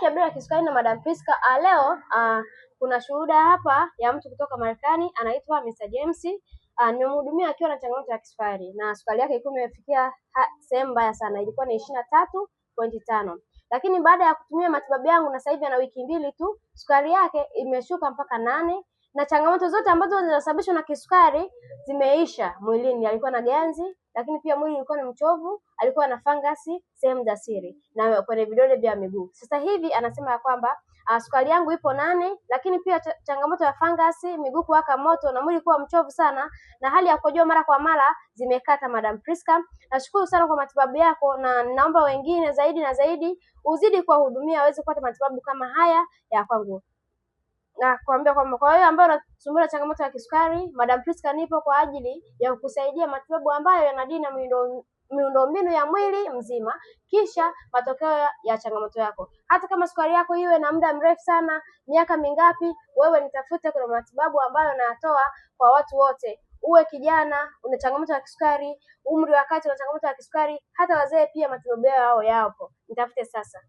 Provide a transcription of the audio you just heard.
Abdalla ya kisukari na Madam Priska. Leo kuna shuhuda hapa ya mtu kutoka Marekani anaitwa Mr. James. Nimemhudumia akiwa na changamoto ya kisukari na sukari yake ilikuwa imefikia sehemu mbaya sana, ilikuwa ni 23.5. Lakini baada ya kutumia matibabu yangu na sasa hivi ana wiki mbili tu, sukari yake imeshuka mpaka 8 na changamoto zote ambazo zinasababishwa na kisukari zimeisha mwilini. Alikuwa na ganzi, lakini pia mwili ulikuwa ni mchovu, alikuwa na fangasi sehemu za siri na kwenye vidole vya miguu. Sasa hivi anasema ya kwamba sukari yangu ipo 8, lakini pia changamoto ya fangasi, miguu kuwaka moto na mwili kuwa mchovu sana na hali ya kukojoa mara kwa mara zimekata. Madam Priska, nashukuru sana kwa matibabu yako na naomba wengine zaidi na zaidi uzidi kuwahudumia waweze kupata matibabu kama haya ya kwangu. Na kuambia kwamba kwa wewe ambaye unasumbuliwa changamoto ya kisukari, Madam Priska nipo kwa ajili ya kukusaidia matibabu ambayo yanadili na miundombinu ya mwili mzima, kisha matokeo ya changamoto yako. Hata kama sukari yako iwe na muda mrefu sana, miaka mingapi, wewe nitafute. Kuna matibabu ambayo nayatoa kwa watu wote, uwe kijana una changamoto ya kisukari, umri wa kati una changamoto ya kisukari, hata wazee pia matibabu yao yapo. Nitafute sasa.